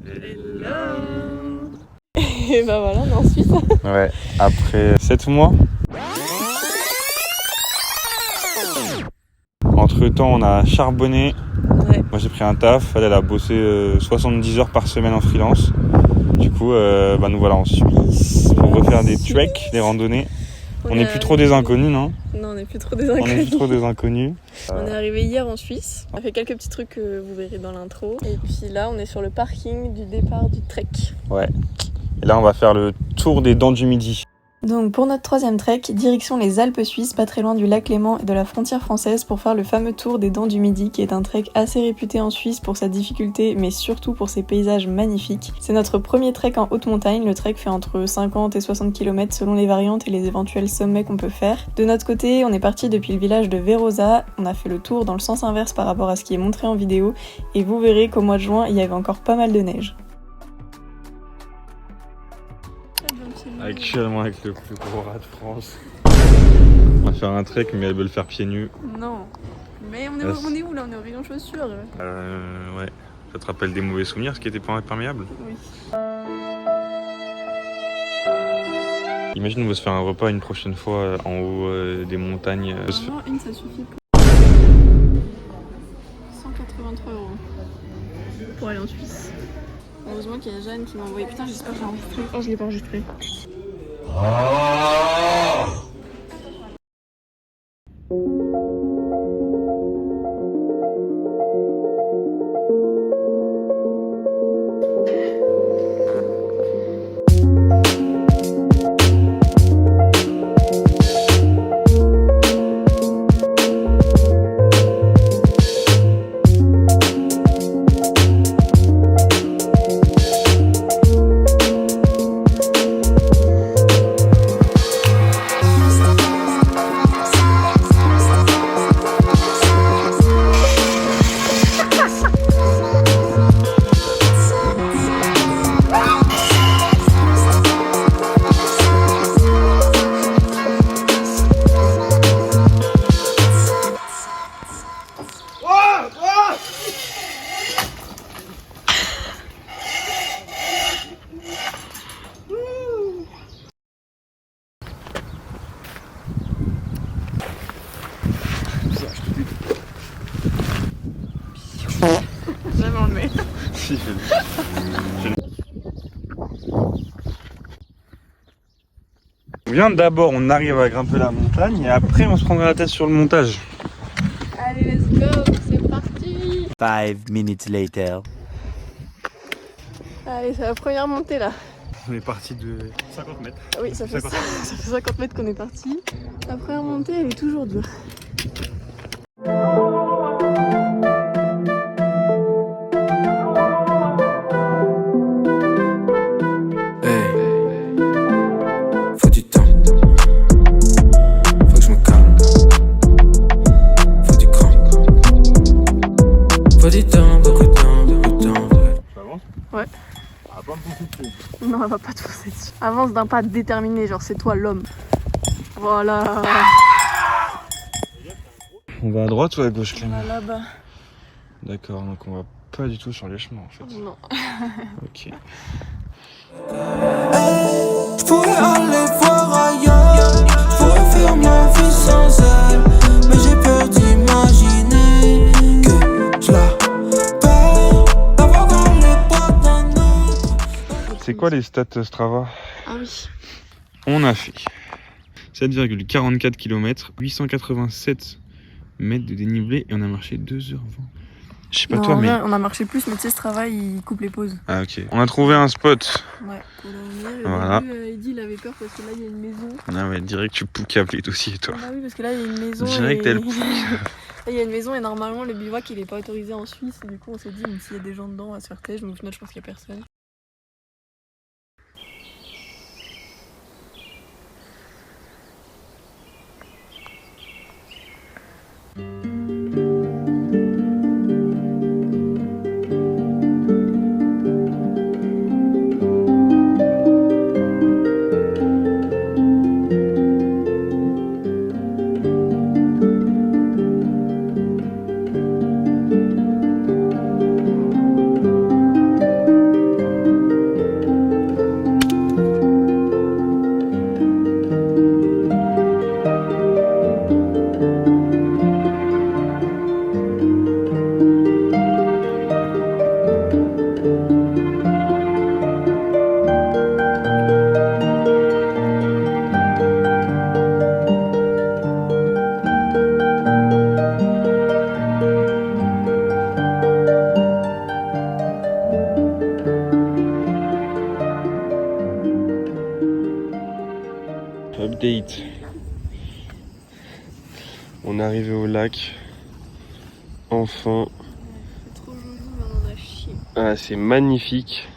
Hello. Et bah voilà, on est en Suisse. Ouais, après 7 mois. Entre temps, on a charbonné. Ouais. Moi j'ai pris un taf, elle a bossé 70 heures par semaine en freelance. Du coup, nous voilà en Suisse pour refaire des treks, des randonnées. On n'est plus trop des inconnus, non? Non, on n'est plus trop des inconnus. On est plus trop des inconnus. On est arrivé hier en Suisse. On a fait quelques petits trucs que vous verrez dans l'intro. Et puis là, on est sur le parking du départ du trek. Ouais. Et là, on va faire le tour des Dents du Midi. Donc pour notre troisième trek, direction les Alpes suisses, pas très loin du lac Léman et de la frontière française, pour faire le fameux tour des Dents du Midi, qui est un trek assez réputé en Suisse pour sa difficulté, mais surtout pour ses paysages magnifiques. C'est notre premier trek en haute montagne. Le trek fait entre 50 et 60 km selon les variantes et les éventuels sommets qu'on peut faire. De notre côté, on est parti depuis le village de Verosa. On a fait le tour dans le sens inverse par rapport à ce qui est montré en vidéo, et vous verrez qu'au mois de juin, il y avait encore pas mal de neige. Actuellement avec le plus gros rat de France. On va faire un trek, mais elle veut le faire pieds nus. Non. Mais on est où là? On est au rayon chaussures. Ouais. Ça te rappelle des mauvais souvenirs, ce qui était pas imperméable? Oui. Imagine on veut se faire un repas une prochaine fois en haut des montagnes. Vraiment, une ça suffit pour 183 € pour aller en Suisse. Heureusement qu'il y a Jeanne qui m'a envoyé. Putain, j'espère que j'ai enregistré. Oh, je l'ai pas enregistré. Jamais on le met. Si, je Bien, d'abord on arrive à grimper la montagne et après on se prendra la tête sur le montage. Allez, let's go, c'est parti. 5 minutes later. Allez, c'est la première montée là. On est parti de 50 mètres. Oui, ça fait 50 mètres qu'on est parti. La première montée, elle est toujours dure. Faut du temps, faut que je me calme. Faut du cran, faut du temps, beaucoup de temps. Ça avance? Ouais. Ah, pas me foncer dessus. Non, elle va pas te foncer dessus. Avance d'un pas déterminé, genre c'est toi l'homme. Voilà. On va à droite ou à gauche, Clément? Là-bas. D'accord, donc on va pas du tout sur les chemins en fait. Non. Ok. Je pourrais aller voir ailleurs, je pourrais faire ma vie sans elle. Mais j'ai peur d'imaginer que je la perds, d'avoir dans les bras d'un autre. C'est quoi les stats Strava? Ah oui. On a fait 7,44 km, 887 mètres de dénivelé et on a marché 2h20. Je sais pas Non, toi, mais. on a marché plus, mais tu sais, ce travail, il coupe les pauses. Ah, ok. On a trouvé un spot. Ouais. Voilà. Au début, Eddie, il avait peur parce que là, il y a une maison. Ah, ouais, direct, tu poucaves les dossiers, toi. Ah oui, parce que là, il y a une maison. Direct, et... elle. Là, il y a une maison et normalement, le bivouac, il est pas autorisé en Suisse. Et du coup, on s'est dit, mais s'il y a des gens dedans, à se faire têche. Mais au final, je pense qu'il y a personne. update. On est arrivé au lac. Enfin. C'est trop joli, mais on en a chié. Ah, c'est magnifique.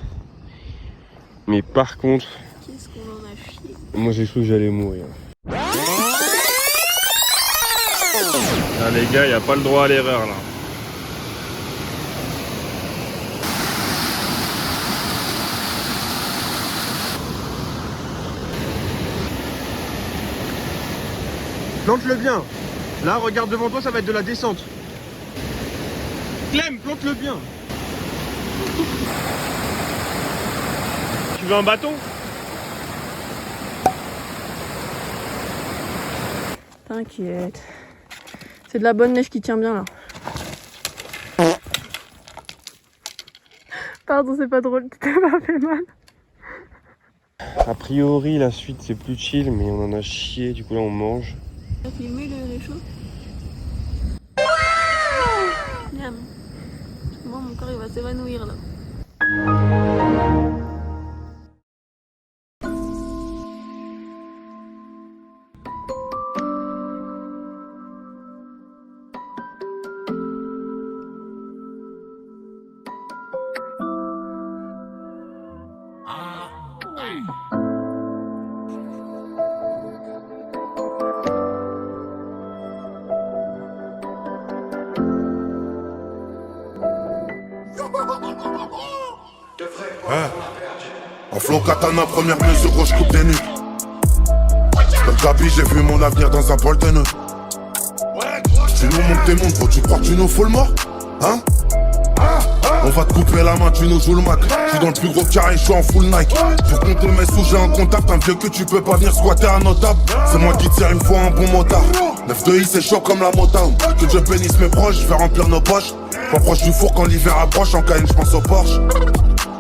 Mais par contre, Qu'est-ce qu'on en a chié? moi j'ai cru que j'allais mourir. Ah les gars, il n'y a pas le droit à l'erreur là. Plante-le bien. Là, regarde devant toi, ça va être de la descente. Clem, plante-le bien. Tu veux un bâton? T'inquiète. C'est de la bonne neige qui tient bien là. Pardon, c'est pas drôle, tu t'es pas fait mal. A priori, la suite c'est plus chill, mais on en a chié, du coup là on mange. T'as filmé le réchaud? Miam. Moi mon corps il va s'évanouir là. En flow katana, première mesure, gros, j'coupe des nuques. Comme Gabi, j'ai vu mon avenir dans un bol de nœuds. Tu nous montes tes montres, gros, tu crois que tu nous fous le mort? Hein? On va te couper la main, tu nous joues le Mac. J'suis dans le plus gros carré, j'suis en full Nike. Pour compter mes sous, j'ai un contact, un vieux que tu peux pas venir squatter un notable. C'est moi qui tire une fois un bon motard. 9 de I, c'est chaud comme la Motown. Que Dieu bénisse mes proches, j'vais remplir nos poches. Pas proche du four quand l'hiver approche, en Cayenne j'pense au Porsche.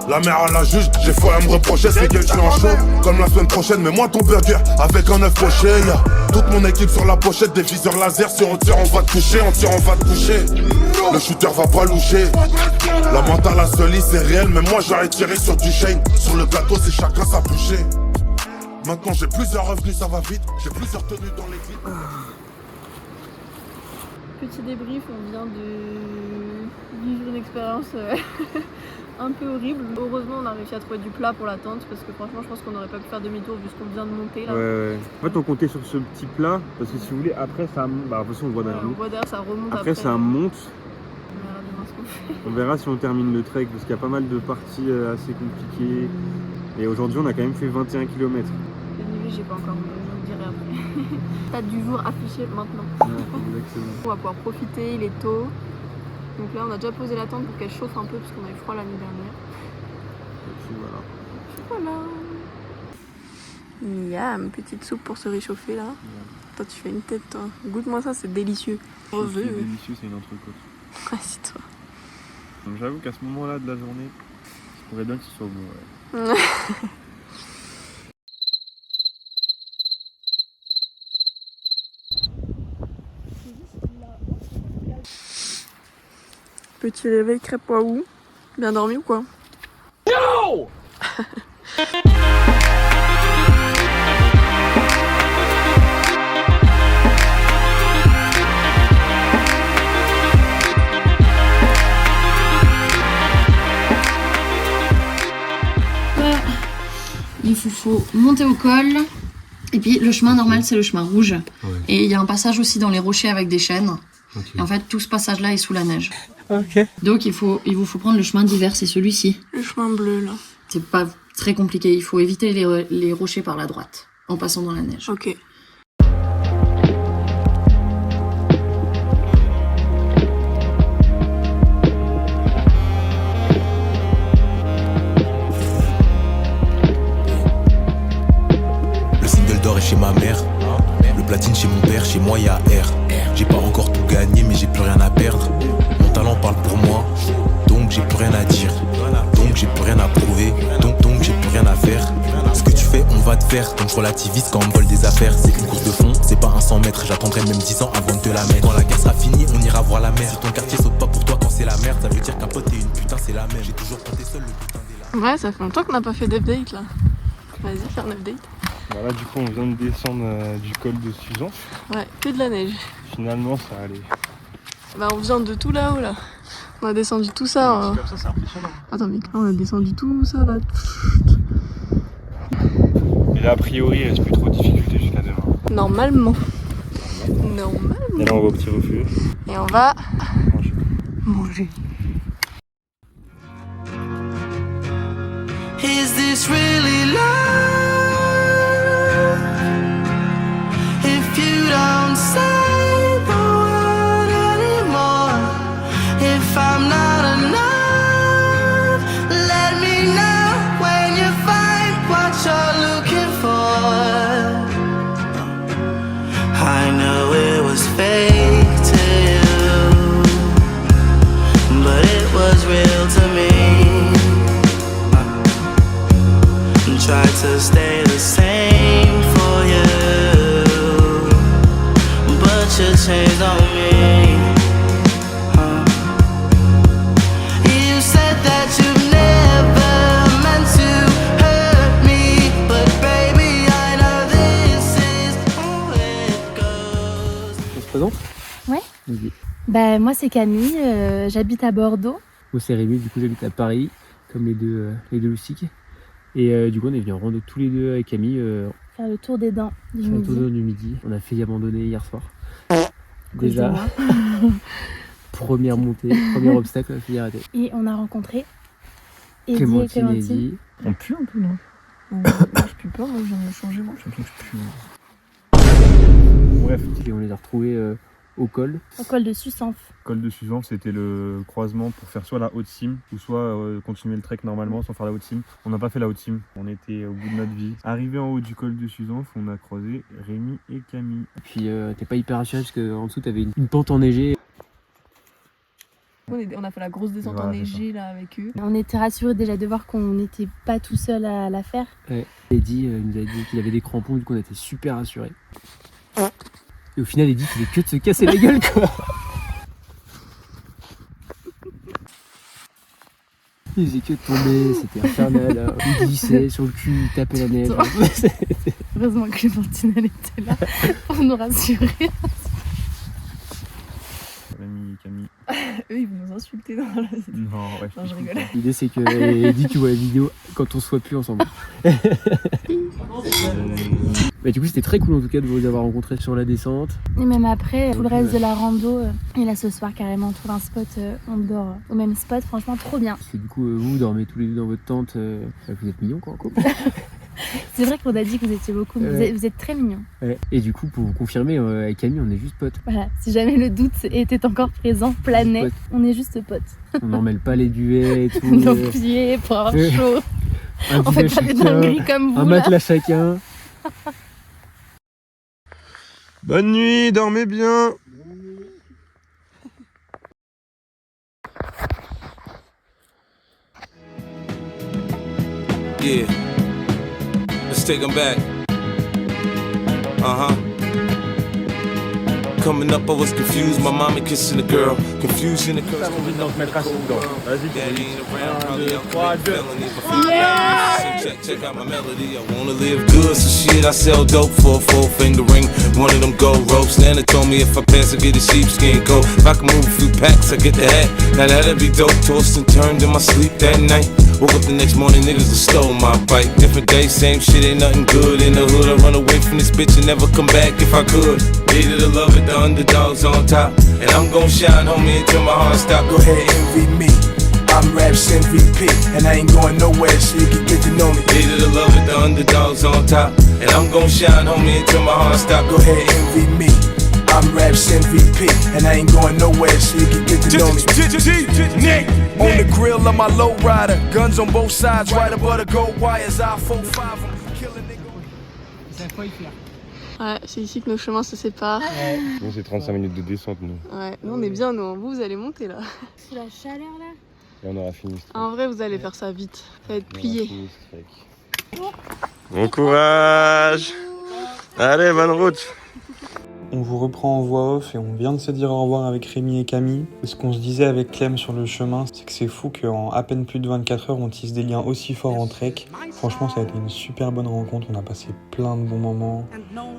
La mère à la juge, j'ai failli à me reprocher, c'est qu'elle suis en chaud. Comme la semaine prochaine, mais moi ton burger avec un œuf poché. Yeah. Toute mon équipe sur la pochette, des viseurs laser. Si on tire, on va te toucher, on tire, on va te toucher. Le shooter va pas loucher. La mentale, la seule, c'est réel, mais moi j'aurais tiré sur du Shane. Sur le plateau, c'est chacun sa bouchée. Maintenant j'ai plusieurs revenus, ça va vite. J'ai plusieurs tenues dans les clips. Petit débrief, on vient de vivre une expérience un peu horrible. Heureusement on a réussi à trouver du plat pour la tente parce que franchement je pense qu'on n'aurait pas pu faire demi-tour vu ce qu'on vient de monter là. Ouais. En fait on comptait sur ce petit plat parce que si vous voulez après ça monte. Bah de toute façon on voit derrière nous. On voit derrière, ça remonte Après ça monte. On verra demain ce qu'on fait. On verra si on termine le trek parce qu'il y a pas mal de parties assez compliquées. Et aujourd'hui on a quand même fait 21 km. Le niveau j'ai pas encore, je vous le dirai après. Date du jour affichée maintenant. Ouais, exactement. On va pouvoir profiter, il est tôt. Donc là on a déjà posé la tente pour qu'elle chauffe un peu parce qu'on a eu froid l'année dernière. Et puis voilà. Miam, petite soupe pour se réchauffer là. Toi tu fais une tête toi. Goûte-moi ça, c'est délicieux. Ce qui est délicieux c'est une entrecôte. Assis-toi. Donc j'avoue qu'à ce moment-là de la journée, je pourrais bien que ce soit bon. Ouais. Petit réveil crêpe waouh. Bien dormi ou quoi? No! Il faut monter au col. Et puis le chemin normal c'est le chemin rouge. Ouais. Et il y a un passage aussi dans les rochers avec des chênes. Okay. Et en fait tout ce passage là est sous la neige. Ok. Donc il vous faut prendre le chemin d'hiver, c'est celui-ci. Le chemin bleu là. C'est pas très compliqué, il faut éviter les rochers par la droite en passant dans la neige. Ok. Chez ma mère, le platine chez mon père, chez moi y a R. J'ai pas encore tout gagné mais j'ai plus rien à perdre. Mon talent parle pour moi, donc j'ai plus rien à dire. Donc j'ai plus rien à prouver, donc j'ai plus rien à faire. Ce que tu fais on va te faire, donc je relativise quand on me vole des affaires. C'est qu'une course de fond, c'est pas un 100 mètres. J'attendrai même 10 ans avant de te la mettre. Quand la guerre sera finie, on ira voir la mer. Si ton quartier saute pas pour toi quand c'est la merde, ça veut dire qu'un pote et une putain c'est la même. J'ai toujours compté seul le putain des larmes. Ouais, ça fait longtemps qu'on n'a pas fait d'update là. Vas-y, faire un update. Voilà, du coup on vient de descendre du col de Suzanne. Ouais, que de la neige. Finalement ça allait. Bah on vient de tout là-haut là. On a descendu tout ça. Comme ça c'est impressionnant. Attends mec, là on a descendu tout ça là. Et là a priori il reste plus trop de difficultés jusqu'à demain. Normalement. Et là on va au petit refuge. Et on va manger. Is this really love? If you don't say the word anymore, if I'm not enough, let me know when you find what you're looking for. I know it was fake to you, but it was real to me. Try to stay the same for you, but you changed on me. You said that you never meant to hurt me, but baby I know this is how it goes. On se présente? Ouais. Okay. Bah moi c'est Camille, j'habite à Bordeaux. Moi c'est Rémi, du coup j'habite à Paris, comme les deux loustiques. Et du coup on est venus en rando tous les deux avec Camille. Faire le tour des dents du faire midi. le tour des dents du midi. On a failli abandonner hier soir. Déjà. Première montée, premier obstacle, on a failli arrêter. Et on a rencontré Eddie et Clémentine et Clémentine. Eddie. On pue un peu non? Moi je pue pas, moi je viens de me changer moi. J'ai l'impression que je pue. Bref, et on les a retrouvés au col. Au col de Susanf. Col de Suzanne, c'était le croisement pour faire soit la haute cime ou soit continuer le trek normalement sans faire la haute cime. On n'a pas fait la haute cime, on était au bout de notre vie. Arrivé en haut du col de Suzanne, on a croisé Rémi et Camille. Et puis t'es pas hyper rassuré parce qu'en dessous t'avais une pente enneigée. On a fait la grosse descente Voilà, enneigée là avec eux. On était rassurés déjà de voir qu'on n'était pas tout seul à la faire. Ouais. Eddie nous a dit qu'il avait des crampons, du coup on était super rassurés. Et au final Eddie faisait que de se casser la gueule quoi. Il faisait que de tomber, c'était infernal. Il glissait sur le cul, il tapait la neige. Heureusement que Clémentine elle était là pour nous rassurer. Rémi et Camille. Eux ils vont nous insulter dans la vidéo. Non, ouais. Non je rigole. L'idée c'est que Eddie tu vois la vidéo quand on se voit plus ensemble. Mais du coup c'était très cool en tout cas de vous avoir rencontrés sur la descente. Et même après, tout le reste de la rando, et là ce soir carrément on trouve un spot, on dort au même spot, franchement trop bien. Parce que du coup vous dormez tous les deux dans votre tente, vous êtes mignons quoi en couple. C'est vrai qu'on a dit que vous étiez beaucoup, mais vous êtes très mignons. Ouais. Et du coup pour vous confirmer, avec Camille on est juste potes. Voilà, si jamais le doute était encore présent, planait, Potes. on est juste potes. On n'emmêle pas les duvets et tout. Nos pieds pour avoir chaud. Un On fait duvet pas des chacun, dingueries comme vous un là. matelas chacun. Bonne nuit, dormez bien. Yeah. Let's take them back. Coming up, I was confused. My mommy kissing the girl. Confusion and curse. Check out my melody. I wanna live good, so shit, I sell dope for a 4-finger ring. One of them gold ropes. Nana told me if I pass, I get a sheepskin coat. If I can move a few packs, I get the hat. Now that'd be dope. Tossed and turned in my sleep that night. Woke up the next morning, niggas have stole my bike. Different day, same shit, ain't nothing good. In the hood, I run away from this bitch and never come back if I could. Hated to love it, the underdogs on top. And I'm gon' shine, homie, until my heart stop. Go ahead, envy me. I'm Raps MVP, and I ain't going nowhere, so you can get to know me. Hated to love it, the underdogs on top. And I'm gon' shine, homie, until my heart stop. Go ahead, envy me. I'm Raps MVP, and I ain't going nowhere, so you can get to know me. On the grill of my low rider, guns on both sides, right above the gold wires. I 4-5, I'm killing nigga. C'est à quoi y faire. Ouais, c'est ici que nos chemins se séparent. Nous c'est 35 minutes de descente nous. Ouais, nous on est bien, nous. Vous allez monter là. Sous la chaleur là. Et on aura fini ce trek. En vrai, vous allez faire ça vite. Ça va être plié. Bon courage. Allez, bonne route. on vous reprend en voix off et on vient de se dire au revoir avec Rémi et Camille. Ce qu'on se disait avec Clem sur le chemin, c'est que c'est fou qu'en à peine plus de 24 heures, on tisse des liens aussi forts en trek. Franchement, ça a été une super bonne rencontre, on a passé plein de bons moments.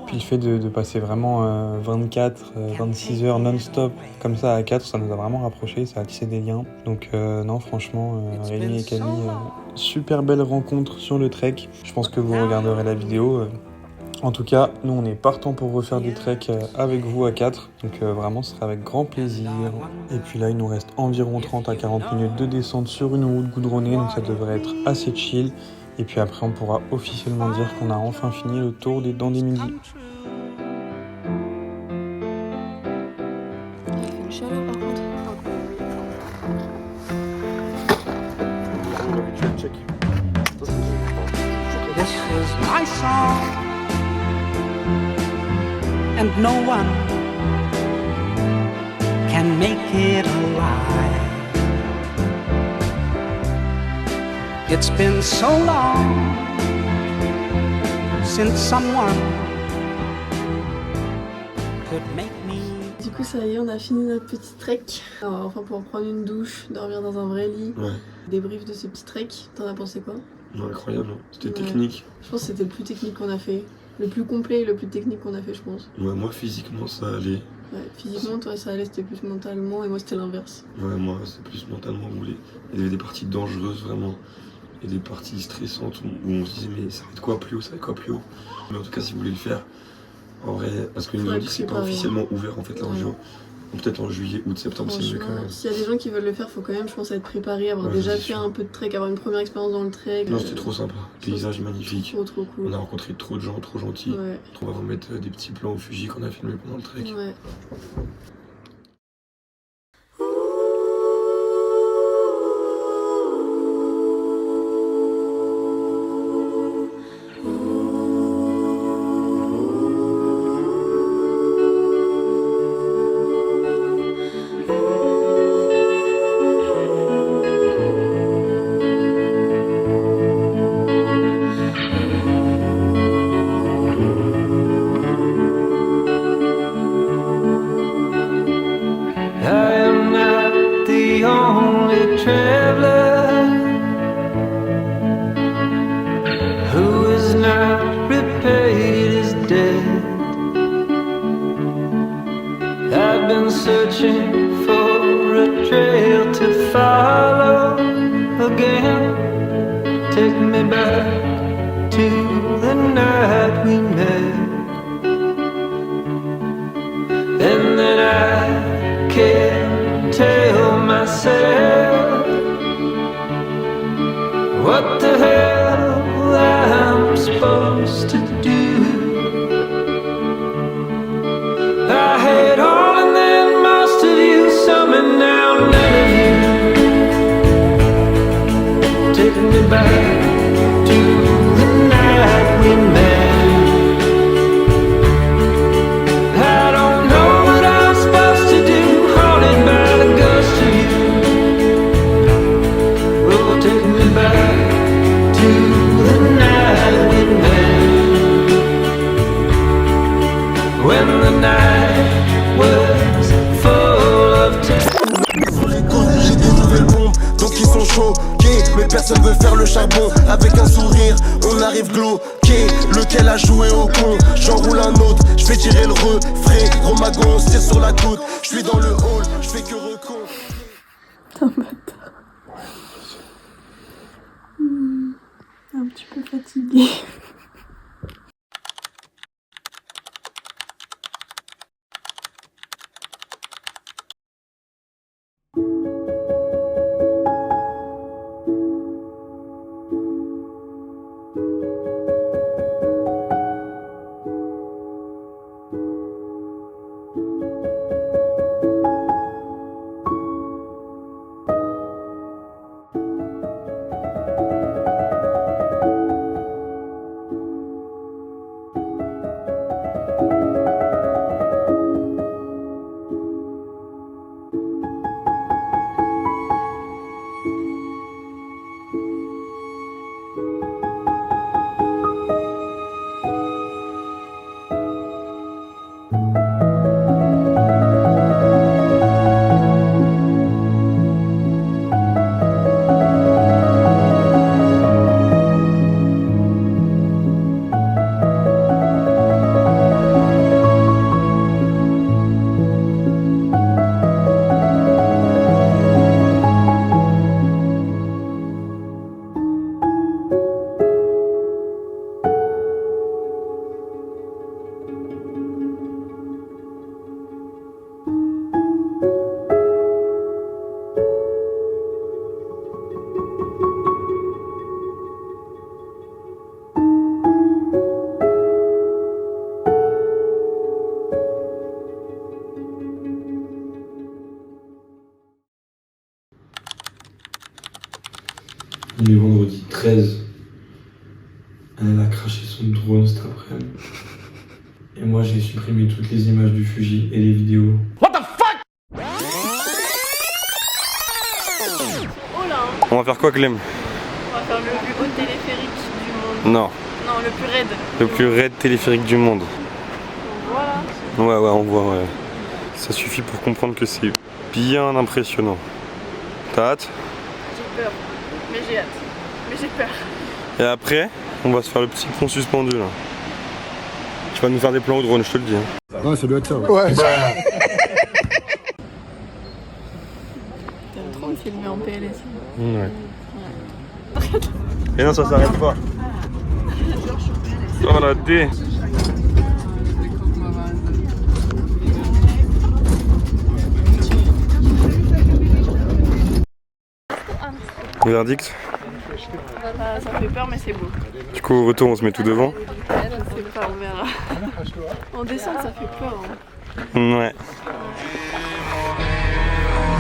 Puis le fait de passer vraiment 24, 26 heures non-stop comme ça à 4, ça nous a vraiment rapprochés, ça a tissé des liens. Donc non, franchement, Rémi et Camille, super belle rencontre sur le trek. Je pense que vous regarderez la vidéo. En tout cas, nous on est partants pour refaire des treks avec vous à 4, donc vraiment ce sera avec grand plaisir. Et puis là il nous reste environ 30 à 40 minutes de descente sur une route goudronnée, donc ça devrait être assez chill. Et puis après on pourra officiellement dire qu'on a enfin fini le tour des Dents du Midi. Il fait une chaleur par contre. This is my song, and no one can make it alive. It's been so long since someone could make me. Du coup ça y est, on a fini notre petit trek. Alors, enfin pour prendre une douche, dormir dans un vrai lit. Ouais. Débrief de ce petit trek, t'en as pensé quoi? Incroyable, c'était technique. Je pense que c'était le plus technique qu'on a fait. Le plus complet et le plus technique qu'on a fait, je pense. Ouais, moi physiquement ça allait. Ouais, physiquement, toi ça allait, c'était plus mentalement, et moi c'était l'inverse. Ouais, moi c'était plus mentalement roulé. Il y avait des parties dangereuses vraiment, et des parties stressantes où on se disait mais ça va être quoi plus haut, ça va être quoi plus haut. Mais en tout cas si vous voulez le faire, en vrai, parce qu'ils nous ont dit que c'est pas officiellement ouvert en fait là en juin. Peut-être en juillet, août, septembre, c'est mieux quand même. S'il y a des gens qui veulent le faire, faut quand même, je pense, être préparé, avoir déjà fait un peu de trek, avoir une première expérience dans le trek. Non, c'était trop sympa. Le paysage est magnifique. Trop cool. On a rencontré trop de gens, trop gentils. Ouais. On va vous mettre des petits plans au Fuji qu'on a filmé pendant le trek. Ouais. Searching for a trail to follow again. Take me back to the night we met. And then I can't tell myself what the hell I'm supposed to do. I had all and then most of you, some and now none of you. Take me back to the night we met. I don't know what I'm supposed to do, haunted by the ghost of you. Oh, take me back to the night we met. When the night was full of J'ai des nouvelles bombes, donc ils sont choqués. Mais personne veut faire le charbon. Avec un sourire, on arrive glauqué. Lequel a joué au con? J'enroule un autre, je fais tirer le refrain. Romagon, on se tire sur la côte. Je suis dans le hall, je fais que recon. Putain, bâtard. Un petit peu fatigué. vendredi 13. Elle a craché son drone cet après-midi. Et moi j'ai supprimé toutes les images du Fuji et les vidéos. What the fuck? Oh là. On va faire quoi, Clem? On va faire le plus haut téléphérique du monde. Non. Non, le plus raide. Le plus raide téléphérique du monde. Voilà. Ouais, on voit, ouais. Ça suffit pour comprendre que c'est bien impressionnant. T'as hâte? J'ai peur, mais j'ai hâte. Mais j'ai peur. Et après, on va se faire le petit pont suspendu là. Tu vas nous faire des plans au drone, je te le dis. Hein. Ouais, ça doit être ça. Ouais. T'aimes trop me filmer en PLS. Ouais. Et non, ça s'arrête pas. Oh la dé. Le verdict? Ça fait peur mais c'est beau. Du coup au retour on se met tout devant? Je sais pas, on verra. En descente ça fait peur. Hein. Ouais.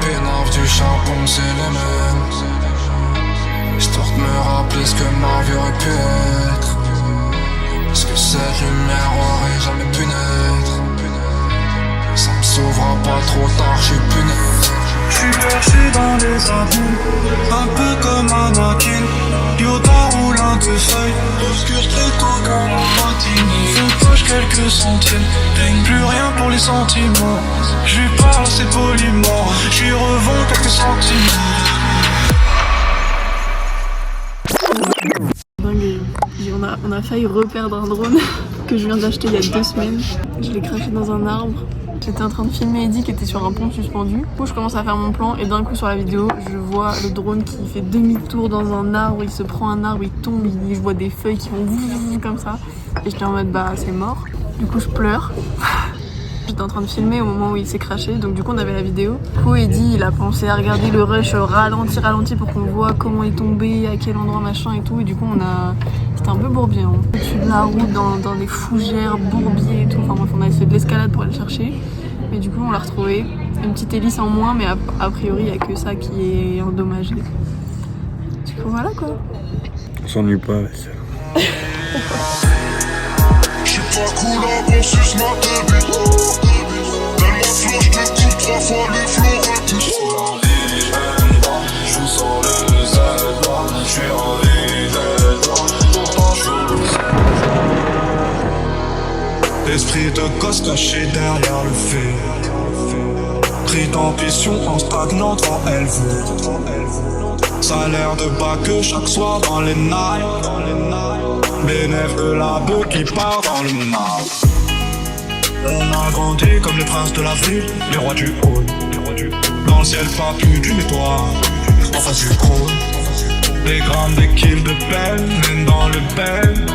Pénave du charbon c'est les mêmes. Histoire de me rappeler ce que ma vie aurait pu être. Est-ce que cette lumière aurait jamais pu naître? Ça me sauvera pas trop tard, j'suis puné. J'suis perché dans les abîmes, un peu comme Anakin. Yoda roule un de feuilles, obscur très tôt comme en matin. Je poche quelques centimes, peigne plus rien pour les sentiments. J'lui parle assez poliment, j'lui revends quelques centimes. Dingue, on a failli reperdre un drone que je viens d'acheter il y a 2 semaines. Je l'ai craché dans un arbre. J'étais en train de filmer Eddie qui était sur un pont suspendu. Du coup je commence à faire mon plan et d'un coup sur la vidéo je vois le drone qui fait demi-tour dans un arbre, il se prend un arbre, il tombe, je vois des feuilles qui vont comme ça. Et j'étais en mode bah c'est mort. Du coup je pleure. J'étais en train de filmer au moment où il s'est craché, donc du coup on avait la vidéo. Du coup Eddie il a pensé à regarder le rush ralenti pour qu'on voit comment il tombait, à quel endroit machin et tout. Et du coup c'était un peu bourbier. Hein. Au-dessus de la route, dans des fougères, bourbiers et tout. Enfin bref on a essayé de l'escalade pour aller le chercher. Mais du coup on l'a retrouvé. Une petite hélice en moins mais a priori il n'y a que ça qui est endommagé. Du coup voilà quoi. On s'ennuie pas avec ça. J'suis pas cool à bon sus ma débite. Tellement flow, j'te coupe 3 fois les flots repoussent. J'vous sors le Z, j'suis ravi d'être toi. Pourtant j'joue le Z. Esprit de gosse caché derrière le fait. Pris d'ambition en stagnant devant elle veut. Salaire de bas que chaque soir dans les nailles. Bénéf de la bœuf qui part dans le nord. On a grandi comme les princes de la ville, les rois du hall. Dans le ciel pas plus d'une étoile, en face du trône. Des grammes, des kills de peine, même dans le bel.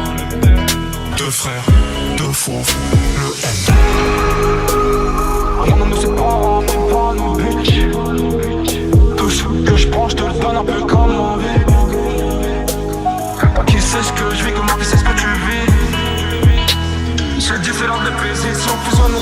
2 frères, 2 fauves, le N. Rien ne nous sépare, même pas nos buts. Tout ce que je prends, je te le donne un peu comme ma vie. Pas qui sait ce que je vis, que ma vie c'est ce que tu vis. Je dis c'est l'heure de paix, si on fusionne.